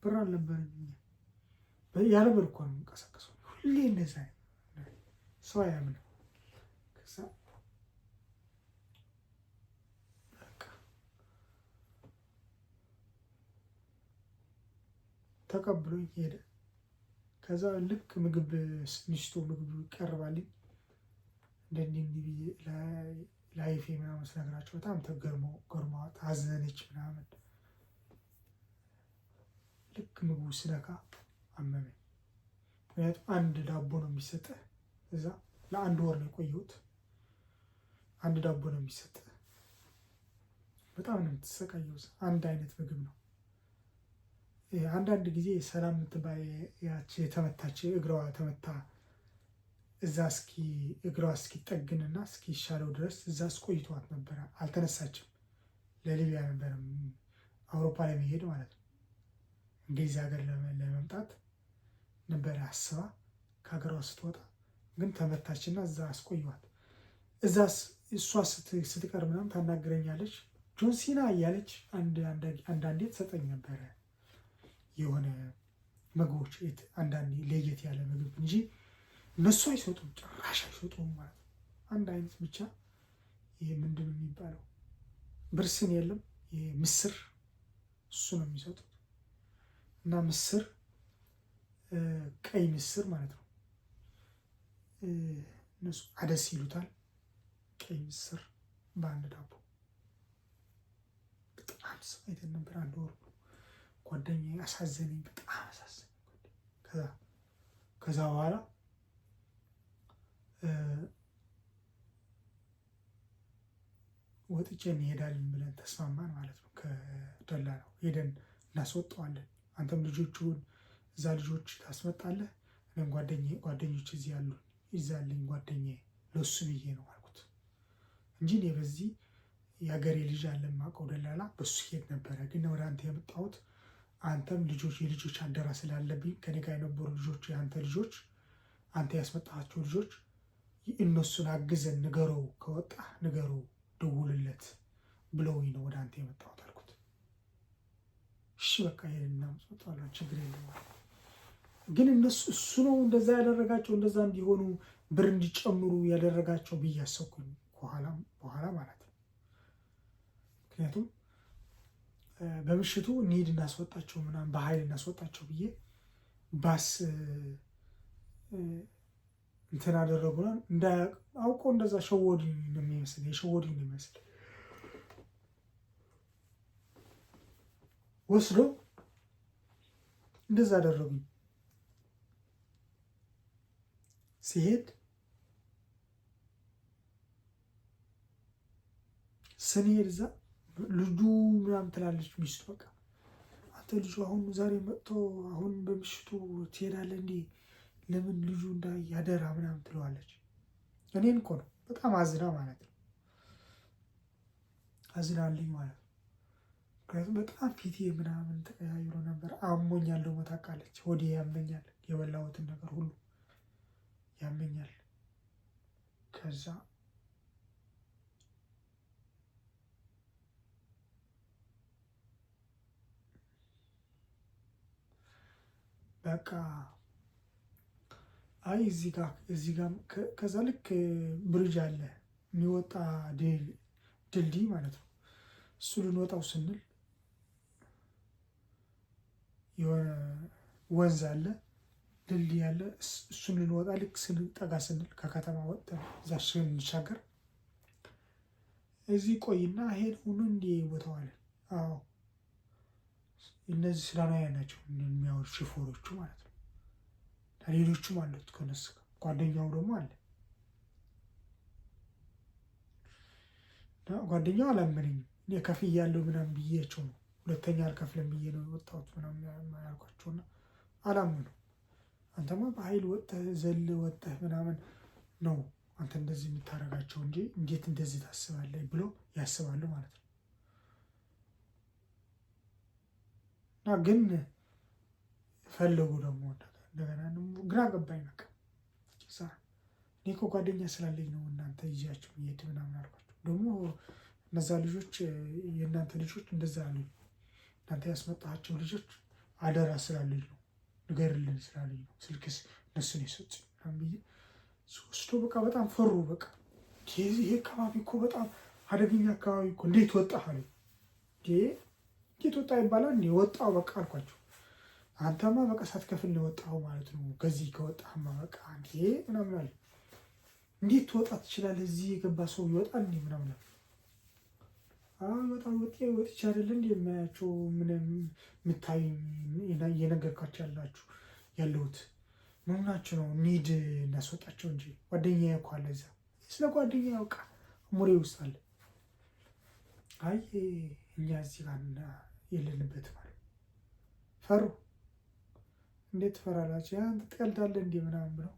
ብር አልነበረኝ። ያለ ብር እኮ ነው የምንቀሳቀሰው። ሁሌ እንደዛ ሰው አያምንም። ከዛ ተቀብሎኝ ሄደ። ከዛ ልክ ሚስቱ ምግብ ይቀርባልኝ እንደዚህ ብዬ ላይፌ ምናምን ስነግራቸው በጣም ገርማ ታዘነች ምናምን። ልክ ምግቡ ስነካ አመመኝ። ምክንያቱም አንድ ዳቦ ነው የሚሰጥህ። እዛ ለ1 ወር ነው የቆየሁት። አንድ ዳቦ ነው የሚሰጥህ። በጣም ነው የምትሰቃየው። አንድ አይነት ምግብ ነው። አንዳንድ ጊዜ ሰላም የምትባል ያቺ የተመታች እግሯ ተመታ፣ እዛ እግሯ እስኪጠግንና እስኪሻለው ድረስ እዛ አስቆይቷት ነበረ። አልተነሳችም። ለሊቢያ ነበረ አውሮፓ ለመሄድ ማለት ነው። እንግሊዝ ሀገር ለመምጣት ነበረ አስባ ከሀገሯ ስትወጣ፣ ግን ተመታችና እዛ አስቆይዋት። እዛ እሷ ስትቀር ምናምን ታናግረኛለች። ጆንሲና እያለች አንዳንዴ ትሰጠኝ ነበረ የሆነ ምግቦች፣ አንዳንዴ ለየት ያለ ምግብ እንጂ እነሱ አይሰጡም፣ ጭራሽ አይሰጡም ማለት ነው። አንድ አይነት ብቻ። ይሄ ምንድን ነው የሚባለው? ብርስን የለም፣ ይሄ ምስር፣ እሱ ነው የሚሰጡት። እና ምስር፣ ቀይ ምስር ማለት ነው። እነሱ አደስ ይሉታል። ቀይ ምስር በአንድ ዳቦ። በጣም ሰማይተን ነበር። 1 ወር ጓደኛዬ አሳዘነኝ፣ በጣም አሳዘነኝ። ከዛ በኋላ ወጥቼ እንሄዳለን ብለን ተስማማን ማለት ነው። ከደላላው ሄደን እናስወጣዋለን። አንተም ልጆቹን እዛ ልጆች ታስመጣለህ፣ እኔም ጓደኞች እዚህ ያሉ ይዛልኝ ጓደኛዬ ለሱ ብዬ ነው አልኩት እንጂ እኔ በዚህ የሀገሬ ልጅ አለ የማውቀው ደላላ፣ በሱ ሄድ ነበረ። ግን ወደ አንተ የመጣሁት አንተም የልጆች አደራ ስላለብኝ ከኔ ጋር የነበሩ ልጆች፣ የአንተ ልጆች፣ አንተ ያስመጣቸው ልጆች፣ እነሱን አግዘን ንገረው፣ ከወጣ ንገረው፣ ደውልለት ብለውኝ ነው ወደ አንተ የመጣሁት አልኩት። እሺ በቃ ይሄን እናምጣለን፣ ችግር የለም። ግን እሱ ነው እንደዛ ያደረጋቸው፣ እንደዛ እንዲሆኑ ብር እንዲጨምሩ ያደረጋቸው ብዬ አሰብኩኝ በኋላ ማለት ነው። ምክንያቱም በምሽቱ እንሂድ እናስወጣቸው ምናምን በኃይል እናስወጣቸው ብዬ ባስ እንትን አደረጉና አውቀው እንደዛ ሸወዱኝ ነው የሚመስል ወስዶ እንደዛ አደረጉኝ። ሲሄድ ስንሄድ እዛ ልጁ ምናምን ትላለች ሚስቱ። በቃ አንተ ልጁ አሁን ዛሬ መጥቶ አሁን በምሽቱ ትሄዳለህ እንዴ? ለምን ልጁ እንዳያደራ ምናምን ትለዋለች። እኔን እኮ ነው በጣም አዝና ማለት ነው። አዝናልኝ ማለት ነው። ምክንያቱም በጣም ፊቴ ምናምን ተቀያይሮ ነበር። አሞኛል ደግሞ ታውቃለች። ሆዴ ያመኛል፣ የበላሁትን ነገር ሁሉ ያመኛል። ከዛ በቃ አይ እዚህ ጋር ከዛ ልክ ብሪጅ አለ የሚወጣ ድልድይ ማለት ነው። እሱ ልንወጣው ስንል የሆነ ወንዝ አለ፣ ድልድይ አለ። እሱን ልንወጣ ልክ ስንጠጋ ስንል ከከተማ ወጥተን እዛ ስንሻገር እዚህ ቆይና ሄድ ሁሉ እንዲህ ቦታው አለ። አዎ እነዚህ ስላናውያን ናቸው የሚያወሩ ሽፎሮቹ ማለት ነው። ሌሎቹም አሉት ከነሱ ጓደኛው ደግሞ አለ። ጓደኛው አላመነኝም። እኔ ከፍያለሁ ምናምን ብዬቸው ነው፣ ሁለተኛ አልከፍልም ብዬ ነው የወጣሁት ምናምን ያልኳቸውና አላመኑ። አንተማ በኃይል ወጥተህ ዘል ወጥተህ ምናምን ነው አንተ እንደዚህ የምታደርጋቸው እንጂ እንዴት እንደዚህ ታስባለህ ብሎ ያስባሉ ማለት ነው። እና ግን ፈለጉ ደግሞ እንደገና ግራ ገባኝ። በቃ እኔ እኮ ጓደኛ ስላለኝ ነው እናንተ ይዣቸው እየሄድ ምናምን አልኳቸው። ደግሞ እነዛ ልጆች የእናንተ ልጆች እንደዛ አሉኝ። እናንተ ያስመጣቸው ልጆች አደራ ስላለኝ ነው፣ ንገርልን ስላለኝ ነው ስልክስ እነሱን የሰጡኝ ምናምን ብዬ ወስዶ በቃ በጣም ፈሩ። በቃ ይሄ አካባቢ እኮ በጣም አደገኛ አካባቢ እኮ እንዴት ወጣህ አለኝ። እንዴት ወጣ ይባላል እንዴ? ወጣው በቃ አልኳቸው። አንተማ በቃ ሳትከፍል ነው የወጣው ማለት ነው። ከዚህ ከወጣህማ በቃ እንዴ ምናምን አለ። እንዴት ትወጣ ትችላለህ? እዚህ የገባ ሰው ይወጣል እንዴ ምናምን አለ። በጣም ወጥቼ አይደለ እንዴ የማያቸው ምንም የምታዩኝ እየነገርኳቸው ያለሁት ምናቸው ነው። እንሂድ እናስወጣቸው እንጂ ጓደኛዬ እኮ አለ እዛ። ስለ ጓደኛዬ ያውቃ ሙሬ ውስጥ አለ። አይ እኛ እዚህ ጋር የለንበት ማለት ፈሩ። እንዴት ትፈራላችሁ? አንተ ትቀልዳለህ እንዴ ምናምን ብለው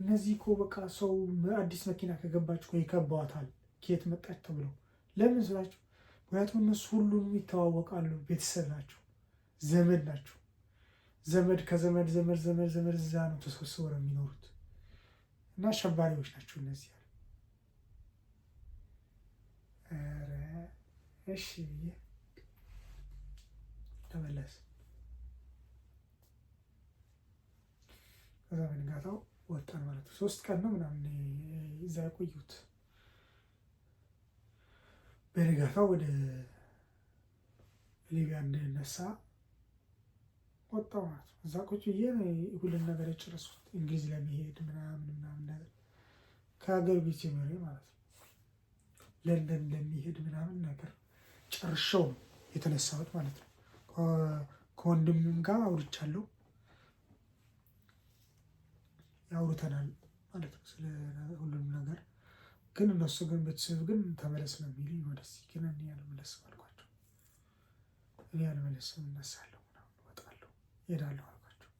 እነዚህ እኮ በቃ ሰው አዲስ መኪና ከገባች እኮ ይከባዋታል ከየት መጣች ተብለው። ለምን ስላቸው ምክንያቱም እነሱ ሁሉም ይተዋወቃሉ፣ ቤተሰብ ናቸው፣ ዘመድ ናቸው። ዘመድ ከዘመድ ዘመድ እዛ ነው ተሰብስበው ነው የሚኖሩት እና አሸባሪዎች ናቸው እነዚህ ያለ። እሺ ብዬ ተመለስ። ከዛ በንጋታው ወጣን ማለት ነው። 3 ቀን ነው ምናምን እዛ ያቆዩት። በንጋታው ወደ ሊቢያ እንድነሳ ወጣው ማለት ነው። እዛ ቁጭ ብዬ ሁሉን ነገር የጨረስኩት እንግሊዝ ለመሄድ ምናምን ነገር ከሀገር ቤት ጀምሬ ማለት ነው። ለንደን ለሚሄድ ምናምን ነገር ጨርሼው ነው የተነሳሁት ማለት ነው። ከወንድምም ጋር አውርቻለሁ፣ ያውሩተናል ማለት ነው ስለ ሁሉም ነገር። ግን እነሱ ግን ቤተሰብ ግን ተመለስ ነው የሚሉኝ ወደዚህ። ግን እኔ አልመለስም አልኳቸው። እኔ አልመለስም፣ እነሳለሁ ምናምን እወጣለሁ እሄዳለሁ አልኳቸው።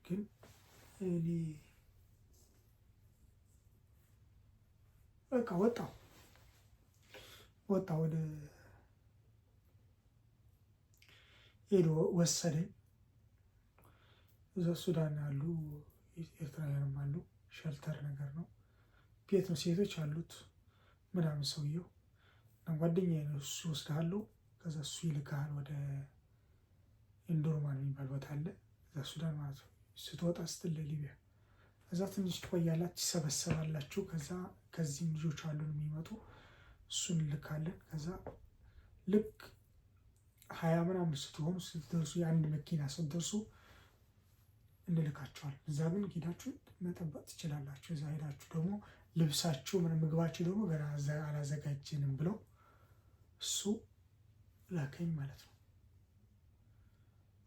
ግን እኔ በቃ ወጣሁ ወደ ሄዶ ወሰደኝ። እዛ ሱዳን ያሉ ኤርትራውያንም አሉ። ሸልተር ነገር ነው፣ ቤት ነው፣ ሴቶች አሉት ምናምን። ሰውየው ጓደኛዬ ነው፣ እሱ ወስድሃለሁ፣ ከዛ እሱ ይልክሃል ወደ ኢንዶርማን የሚባል ቦታ አለ እዛ ሱዳን ማለት ነው። ስትወጣ ስትል ሊቢያ እዛ ትንሽ ትቆያላችሁ፣ ትሰበሰባላችሁ። ከዛ ከዚህም ልጆች አሉን የሚመጡ እሱን እንልካለን። ከዛ ልክ 20 ምናምን ስትሆኑ ስትደርሱ የአንድ መኪና ስትደርሱ እንልካቸዋል። እዛ ግን ሄዳችሁ መጠበቅ ትችላላችሁ። እዛ ሄዳችሁ ደግሞ ልብሳችሁ ምግባችሁ ደግሞ ገና አላዘጋጀንም ብለው እሱ ላከኝ ማለት ነው።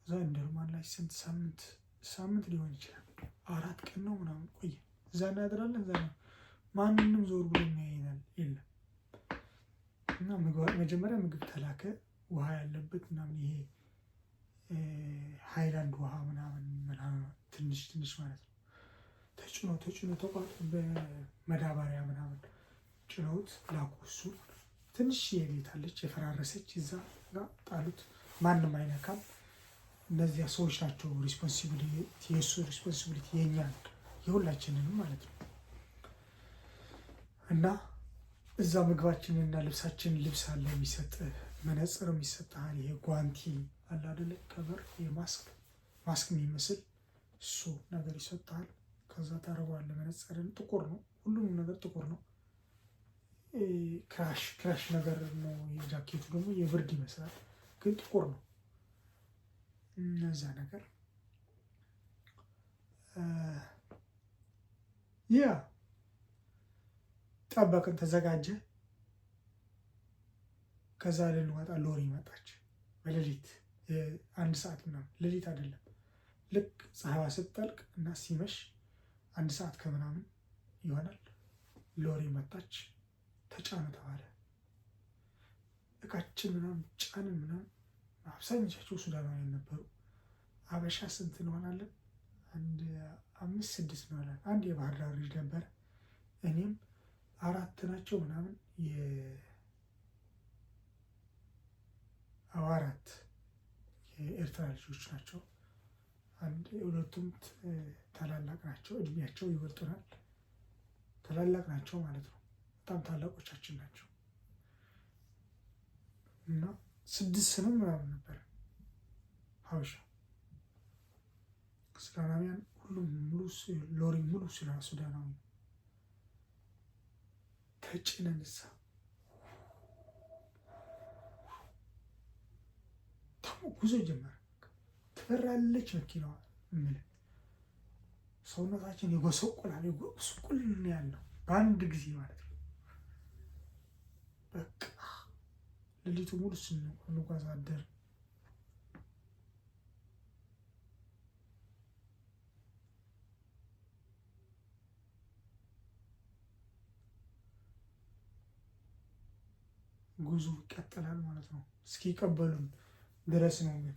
እዛ ኢንዶርማን ላይ ስንት ሳምንት ሊሆን ይችላል፣ 4 ቀን ነው ምናምን ቆየ። እዛ እናድራለን። እዛ ማንንም ዞር ብሎ የሚያየናል የለም። እና መጀመሪያ ምግብ ተላከ፣ ውሃ ያለበት ምናምን፣ ይሄ ሃይላንድ ውሃ ምናምን ትንሽ ማለት ነው። ተጭኖ ተቋጥ በመዳበሪያ ምናምን ጭነውት ላኩ። እሱ ትንሽ ቤት አለች የፈራረሰች፣ እዛ ጋር ጣሉት። ማንም አይነካም። እነዚያ ሰዎች ናቸው ሪስፖንሲቢሊቲ፣ የእሱ ሪስፖንሲቢሊቲ የኛ የሁላችንንም ማለት ነው። እና እዛ ምግባችንና ልብሳችን፣ ልብስ አለ የሚሰጥህ፣ መነጽር የሚሰጥሃል፣ ይሄ ጓንቲ አለ አይደለ፣ ከበር ማስክ የሚመስል እሱ ነገር ይሰጥሃል። ከዛ ታደርገዋለህ። መነጽርን ጥቁር ነው፣ ሁሉም ነገር ጥቁር ነው። ክራሽ ነገር ነው። የጃኬቱ ደግሞ የብርድ ይመስላል ግን ጥቁር ነው። እነዛ ነገር ያ ጠበቅን፣ ተዘጋጀ። ከዛ ልንወጣ ሎሪ መጣች በሌሊት 1 ሰዓት ምናምን፣ ሌሊት አይደለም ልክ ፀሐይዋ ስትጠልቅ እና ሲመሽ 1 ሰዓት ከምናምን ይሆናል። ሎሪ መጣች፣ ተጫነ ተባለ። እቃችን ምናምን ጫንን ምናምን። አብዛኞቻቸው ሱዳናውያን ነበሩ። አበሻ ስንት እንሆናለን? 5 6 እንሆናለን። አንድ የባህር ዳር ልጅ ነበረ፣ እኔም 4 ናቸው ምናምን። 4 የኤርትራ ልጆች ናቸው። ሁለቱም ታላላቅ ናቸው፣ እድሜያቸው ይበልጡናል። ታላላቅ ናቸው ማለት ነው፣ በጣም ታላቆቻችን ናቸው። እና 6 ስንም ምናምን ነበረ ሀበሻ። ሱዳናውያን ሁሉም ሙሉ ሎሪ ሙሉ ሱዳናዊ ተጭነን እዛ ጉዞ ጀመረ። ትበራለች መኪናዋ። ምን ሰውነታችን ይጎሰቁላል። ይጎሰቁል ያለው በአንድ ጊዜ ማለት ነው። በቃ ሌሊቱ ሙሉ ስንጓዝ አደርን። ጉዞ ይቀጥላል ማለት ነው። እስኪቀበሉን ድረስ ነው ግን